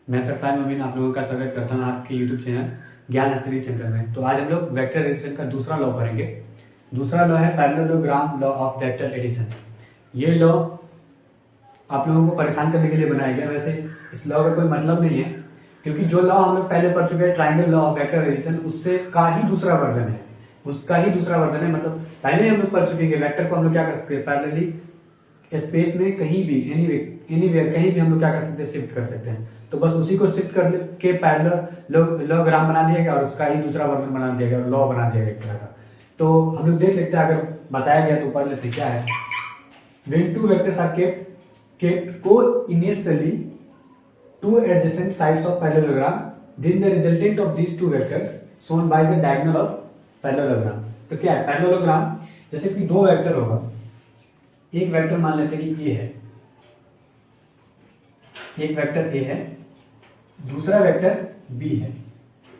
मैं सफान मोमिन आप लोगों का स्वागत करता हूँ आपके यूट्यूब चैनल ज्ञान स्टडी सेंटर में। तो आज हम लोग वेक्टर एडिशन का दूसरा लॉ पढ़ेंगे। दूसरा लॉ है parallelogram law of vector addition. ये लॉ आप लोगों को परेशान करने के लिए बनाया गया। वैसे इस लॉ का कोई मतलब नहीं है, क्योंकि जो लॉ हम लोग पहले पढ़ चुके हैं triangle law of vector addition, उससे का ही दूसरा वर्जन है। उसका ही दूसरा वर्जन है, मतलब पहले ही हम लोग पढ़ चुके हैं वेक्टर को हम लोग क्या कर सकते हैं, पैरेलली स्पेस में कहीं भी एनीवेयर कहीं भी हम लोग क्या कर सकते हैं, शिफ्ट कर सकते हैं। तो बस उसी को शिफ्ट कर के पैरेलल लॉग्राम बना दिया गया और उसका ही दूसरा वर्जन बना दिया गया, लॉ बना दिया गया एक तरह का। तो हम लोग देख लेते हैं, अगर बताया गया तो पढ़ लेते क्या है। When two vectors are kept co-initially two adjacent sides of parallelogram, then the resultant of these two vectors shown by the diagonal of parallelogram। तो क्या है पैरेललोग्राम? जैसे कि दो वेक्टर होगा, एक वेक्टर मान लेते हैं कि ए है, एक वेक्टर ए है, दूसरा वेक्टर बी है।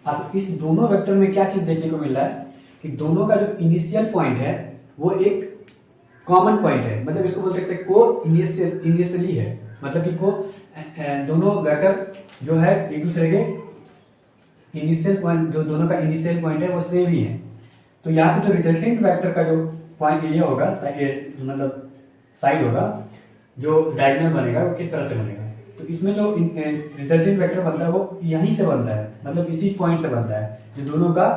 अब इस दोनों वेक्टर में क्या चीज देखने को मिल रहा है कि दोनों का जो इनिशियल पॉइंट है वो एक कॉमन पॉइंट है, मतलब इसको बोल सकते हैं को इनिशियली है, मतलब कि को दोनों वेक्टर जो है एक दूसरे के इनिशियल पॉइंट, जो दोनों का इनिशियल पॉइंट है वो सेम ही है। तो यहाँ पे जो रिजल्टेंट वेक्टर का जो पॉइंट ये होगा, मतलब साइड होगा, जो डायगोनल बनेगा वो किस तरह से बनेगा। तो इसमें जो रिजल्टेंट वेक्टर बनता है वो यहीं से बनता है, मतलब इसी पॉइंट से बनता है, जो दोनों का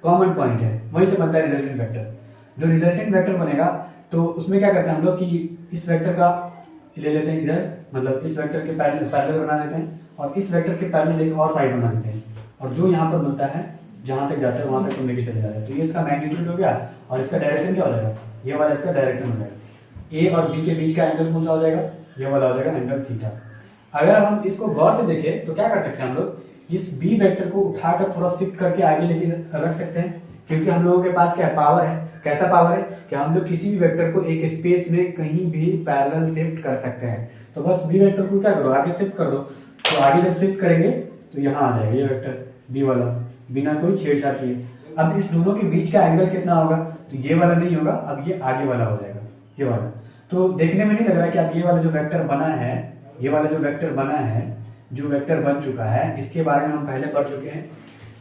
कॉमन पॉइंट है वहीं से बनता है रिजल्टेंट वेक्टर। जो रिजल्टेंट वेक्टर बनेगा तो उसमें क्या करते हैं हम लोग कि इस वेक्टर का ले लेते हैं इधर, मतलब इस वेक्टर के पैरेलल बना देते हैं और इस वेक्टर के पैरेलल एक और साइड बना देते हैं, और जो यहाँ पर बनता है जहाँ तक जाता है वहाँ तक लेके चले जाते हैं। तो ये इसका मैग्नीट्यूड हो गया और इसका डायरेक्शन क्या हो जाएगा, ये वाला इसका डायरेक्शन हो जाएगा। ए और बी के बीच का एंगल कौन सा हो जाएगा, ये वाला हो जाएगा एंगल थीटा। अगर हम इसको गौर से देखें तो क्या कर सकते हैं हम लोग, इस बी वेक्टर को उठाकर थोड़ा शिफ्ट करके आगे लेके रख सकते हैं, क्योंकि हम लोगों के पास क्या पावर है, कैसा पावर है कि हम लोग किसी भी वेक्टर को एक स्पेस में कहीं भी पैरेलल शिफ्ट कर सकते हैं। तो बस बी वेक्टर को क्या करो, आगे शिफ्ट कर दो। तो आगे जब शिफ्ट करेंगे तो यहाँ आ जाएगा ये वेक्टर बी वाला, बिना कोई छेड़छाड़ किए। अब इस दोनों के बीच का एंगल कितना होगा, तो ये वाला नहीं होगा, अब ये आगे वाला हो जाएगा, ये वाला। तो देखने में नहीं लग रहा है कि अब ये वाला जो वेक्टर बना है, ये वाला जो वेक्टर बना है, जो वेक्टर बन चुका है, इसके बारे में हम पहले पढ़ चुके हैं।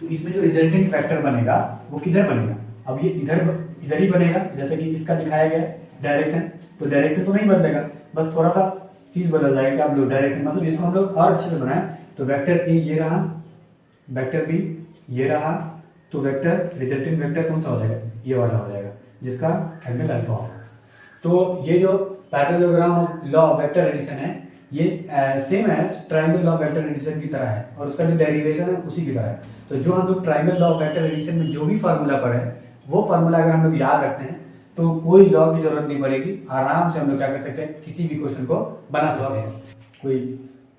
तो इसमें जो रिजल्टेंट वेक्टर बनेगा वो किधर बनेगा, अब ये इधर ही बनेगा, जैसे कि इसका दिखाया गया डायरेक्शन। तो डायरेक्शन तो नहीं बदलेगा, बस थोड़ा सा चीज बदल जाएगा कि आप लोग डायरेक्शन, मतलब इसको हम लोग और अच्छे से बनाए। तो वेक्टर ए ये रहा, वेक्टर बी ये रहा, तो वेक्टर रिजल्टेंट वेक्टर कौन सा हो जाएगा, ये वाला हो जाएगा, जिसका एंगल अल्फा होगा। तो ये जो parallelogram of law of vector addition है, ये सेम है triangle law of vector addition की तरह है, और उसका जो डेरिवेशन है उसी की तरह है। तो जो हम लोग triangle law of vector addition में जो भी फार्मूला पढ़े, वो फार्मूला अगर हम लोग याद रखते हैं तो कोई लॉ की जरूरत नहीं पड़ेगी, आराम से हम लोग क्या कर सकते हैं, किसी भी क्वेश्चन को बना सकते हैं। कोई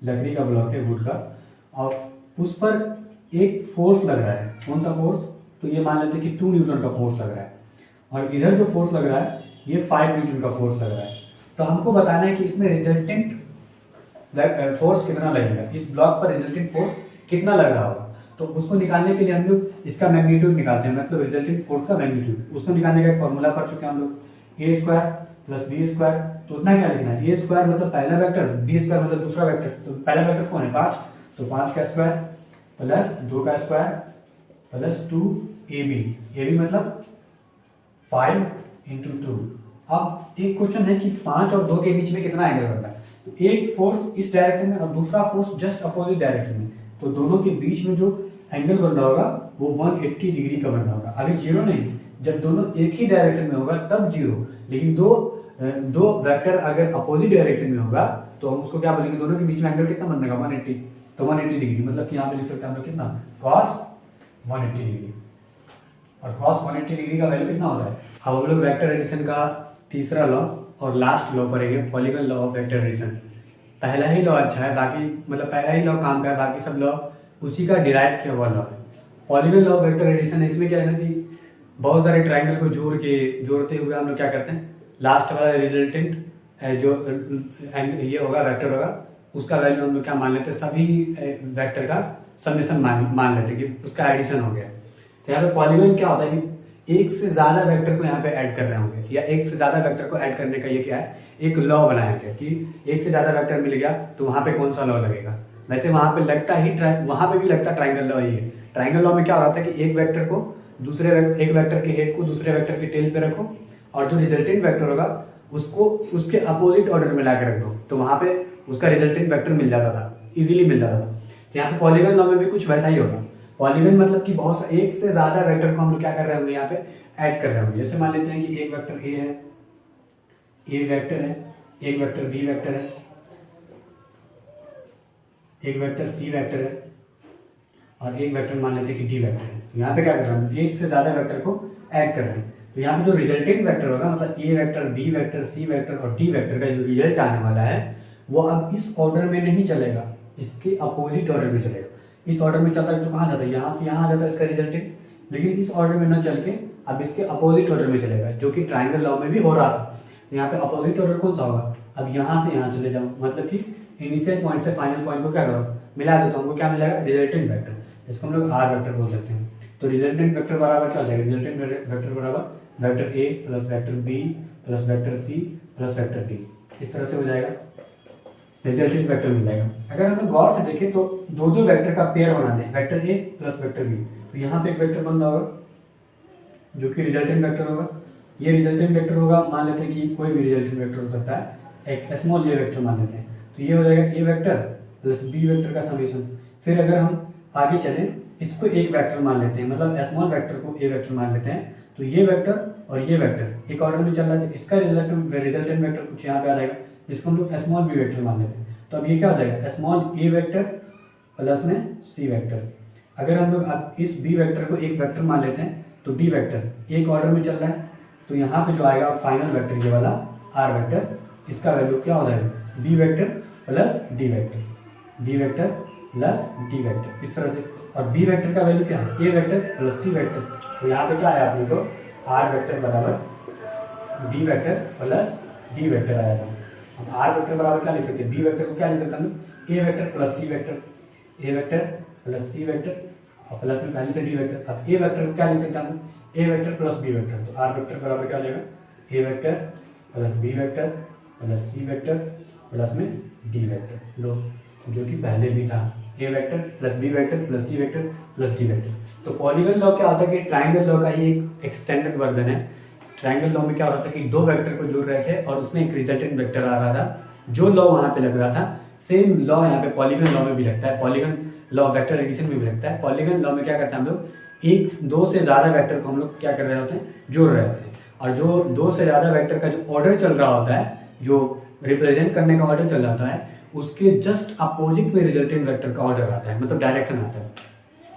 लकड़ी का ब्लॉक है वुड का, और उस पर एक फोर्स लग रहा है, कौन सा फोर्स, तो ये मान लेते हैं कि 2 न्यूटन का फोर्स लग रहा है, और इधर जो फोर्स लग रहा है ये 5 न्यूटन का फोर्स लग रहा है। तो हमको बताना है कि इसमें रिजल्टेंट फोर्स कितना लगेगा, इस ब्लॉक पर रिजल्टेंट फोर्स कितना लग रहा होगा। तो उसको निकालने के लिए हम लोग इसका मैग्नीट्यूड निकालते हैं, मतलब रिजल्टेंट फोर्स का मैग्नीट्यूड। उसको निकालने का एक फॉर्मूला पढ़ चुके हैं हम लोग, ए स्क्वायर प्लस बी स्क्वायर। तो उतना क्या लिखना है, ए स्क्वायर मतलब पहला वेक्टर, बी स्क्वायर मतलब दूसरा वेक्टर। तो पहला वेक्टर कौन है 5, तो 5 का स्क्वायर प्लस 2 का स्क्वायर प्लस 2 ए बी मतलब 5 × 2। अब एक क्वेश्चन है कि 5 और 2 के बीच में कितना एंगल बन रहा है, तो एक फोर्स इस डायरेक्शन में और दूसरा फोर्स जस्ट अपोजिट डायरेक्शन में, तो दोनों के बीच में जो एंगल बन रहा होगा वो 180 डिग्री का बन रहा होगा। अभी जीरो नहीं, जब दोनों एक ही डायरेक्शन में होगा तब जीरो, लेकिन दो वेक्टर अगर अपोजिट डायरेक्शन में होगा तो हम उसको क्या बोलेंगे, दोनों के बीच में एंगल कितना बनेगा 180। तो 180 डिग्री मतलब कि यहाँ पे लिख सकते हैं हम लोग कितना, cos 180 डिग्री, और cos 180 डिग्री का वैल्यू कितना होता है। अब हम लोग वेक्टर एडिशन का तीसरा लॉ और लास्ट लॉ पढ़ेंगे, polygon law of vector addition. पहला ही लॉ अच्छा है, बाकी मतलब पहला ही लॉ काम का है, बाकी सब लॉ उसी का डिराइव किया हुआ लॉ है। Polygon law of vector addition, इसमें क्या है ना कि बहुत सारे ट्रायंगल को जोड़ते हुए हम लोग क्या करते हैं, लास्ट वाला रिजल्टेंट जो ये होगा वेक्टर होगा, उसका वैल्यू हम लोग क्या मान लेते हैं, सभी वेक्टर का समेशन मान लेते हैं कि उसका एडिशन हो गया। तो यहाँ पे पॉलीगन क्या होता है कि एक से ज्यादा वेक्टर को यहाँ पे ऐड कर रहे होंगे, या एक से ज्यादा वेक्टर को ऐड करने का ये क्या है, एक लॉ बनाया गया कि एक से ज्यादा वेक्टर मिल गया तो वहां पे कौन सा लॉ लगेगा, वैसे वहाँ पे लगता ही वहाँ पे भी लगता ट्राइंगल लॉ ही है। ट्राइंगल लॉ में क्या हो रहा था कि एक वेक्टर को एक वेक्टर के हेड को दूसरे वेक्टर के टेल पे रखो और जो रिजल्टेंट वेक्टर होगा उसको उसके अपोजिट ऑर्डर में ला के रख दो, तो वहाँ पे उसका रिजल्टेंट वेक्टर मिल जाता था, इजीली मिल जाता था। तो यहाँ पे पॉलीगन लॉ में भी कुछ वैसा ही होगा। पॉलीगन मतलब कि बहुत एक से ज़्यादा वेक्टर को हम लोग क्या कर रहे होंगे, यहाँ पे ऐड कर रहे होंगे। जैसे मान लेते हैं कि एक वेक्टर ए है, ए वेक्टर है, एक वेक्टर बी वेक्टर है, एक वेक्टर सी वेक्टर है और एक वेक्टर मान लेते हैं कि डी वेक्टर है। तो यहाँ पे क्या कर रहे हैं, एक से ज़्यादा वेक्टर को ऐड कर रहे हैं। तो यहाँ पे जो रिजल्टेंट वेक्टर होगा, मतलब ए vector, B vector, C vector और डी वेक्टर का जो रिजल्ट आने वाला है वो अब इस ऑर्डर में नहीं चलेगा, इसके अपोजिट ऑर्डर में चलेगा। इस ऑर्डर में चलता है तो कहाँ जाता है, यहाँ से यहाँ आ जाता है इसका रिजल्टेंट, लेकिन इस ऑर्डर में न चल के अब इसके अपोजिट ऑर्डर में चलेगा, जो कि ट्राइंगल लॉ में भी हो रहा था। तो यहाँ पे अपोजिट ऑर्डर कौन सा होगा, अब यहाँ से यहाँ चले जाओ, मतलब कि इनिशियल पॉइंट से फाइनल पॉइंट को क्या करो, मिला दो, तो हमको क्या मिलेगा, रिजल्टेंट वेक्टर, जिसको हम लोग आर वेक्टर बोल सकते हैं। तो रिजल्टेंट वेक्टर बराबर क्या हो जाएगा, रिजल्टेंट वेक्टर बराबर vector A plus vector B plus vector C plus vector D, इस तरह से हो जाएगा, रिजल्टेंट वेक्टर मिल जाएगा। अगर हम लोग गौर से देखें तो दो दो वेक्टर का पेयर बना दें, vector A plus vector B, तो यहाँ पे एक वेक्टर बन रहा होगा जो कि रिजल्टेंट वेक्टर होगा। ये रिजल्टेंट वेक्टर होगा, मान लेते हैं कि कोई भी रिजल्टेंट वेक्टर हो सकता है, एक स्मॉल ए वेक्टर मान लेते हैं, तो ये हो जाएगा ए वेक्टर प्लस बी वेक्टर का समीशन। फिर अगर हम आगे चलें, इसको एक वेक्टर मान लेते हैं, मतलब स्मॉल वेक्टर को ए वेक्टर मान लेते हैं, तो ये वेक्टर और ये वेक्टर एक ऑर्डर में चल रहा है, तो इसका रिजल्टेंट वेक्टर कुछ यहाँ पे आ जाएगा, इसको हम लोग स्मॉल बी वेक्टर मान लेते हैं। तो अब ये क्या हो जाएगा, स्मॉल ए वेक्टर प्लस में सी वेक्टर। अगर हम लोग अब इस बी वेक्टर को एक वेक्टर मान लेते हैं, तो डी वेक्टर एक ऑर्डर में चल रहा है, तो यहाँ पे जो आएगा फाइनल वेक्टर ये वाला आर वेक्टर, इसका वैल्यू क्या हो जाएगा, B vector plus D vector, B vector plus D vector, इस तरह से। और बी वेक्टर का वैल्यू क्या है, A vector plus C vector, तो यहाँ पे क्या आया अपने को, आर वेक्टर बराबर B vector plus D vector आया था। हम आर वेक्टर बराबर क्या लिख सकते हैं, बी वेक्टर को क्या लिख सकते हैं, ए वेक्टर प्लस सी वेक्टर, ए वेक्टर प्लस सी वेक्टर और प्लस में पहले से डी वेक्टर। अब ए वेक्टर को क्या लिख सकते हैं हम, A vector plus B vector, तो आर वेक्टर बराबर क्या लेगा, A vector plus B vector plus C vector plus में डी वेक्टर, लो जो कि पहले भी था, A vector plus B vector plus C vector plus D vector. तो पॉलीगन लॉ क्या होता है कि ट्राइंगल लॉ का ही एक एक्सटेंडेड वर्जन है। ट्राइंगल लॉ में क्या होता है कि दो वेक्टर को जोड़ रहे थे और उसमें एक रिजल्टेंट वेक्टर आ रहा था, जो लॉ वहाँ पे लग रहा था सेम लॉ यहाँ पे पॉलीगन लॉ में भी लगता है, पॉलीगन लॉ वेक्टर एडिशन में भी लगता है। पॉलीगन लॉ में क्या करते हैं हम लोग, एक दो से ज़्यादा वेक्टर को हम लोग क्या कर रहे होते हैं, जोड़ रहे होते हैं, और जो दो से ज़्यादा वेक्टर का जो ऑर्डर चल रहा होता है, जो रिप्रेजेंट करने का ऑर्डर चल रहा होता है, उसके जस्ट अपोजिट में रिजल्टेंट वेक्टर का ऑर्डर आता है, मतलब डायरेक्शन आता है।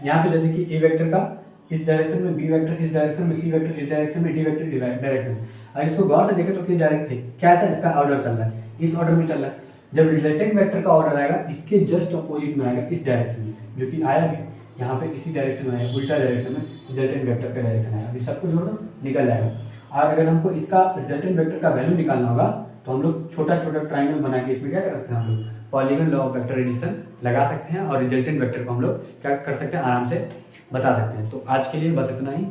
यहाँ पे जैसे कि ए वेक्टर का इस डायरेक्शन में, बी वेक्टर इस डायरेक्शन में, सी वेक्टर इस डायरेक्शन में, डी वेक्टर इस डायरेक्शन में। और इसको गौर से देखें तो किस डायरेक्ट है, कैसा इसका ऑर्डर चल रहा है, इस ऑर्डर में चल रहा है। जब रिजल्टेंट वेक्टर का ऑर्डर आएगा इसके जस्ट अपोजिट में आएगा, इस डायरेक्शन में, जो कि आया भी यहाँ पे इसी डायरेक्शन में आया, उल्टा डायरेक्शन में रिजल्टेंट वेक्टर का डायरेक्शन आया। अभी सबको जोड़ दो, निकल जाएगा। और अगर हमको इसका रिजल्टेंट वेक्टर का वैल्यू निकालना होगा तो हम लोग छोटा छोटा ट्राइंगल बना के इसमें क्या कर सकते हैं, हम लोग polygon law of vector addition लगा सकते हैं और रिजल्टेंट वेक्टर को हम लोग क्या कर सकते हैं, आराम से बता सकते हैं। तो आज के लिए बस इतना ही।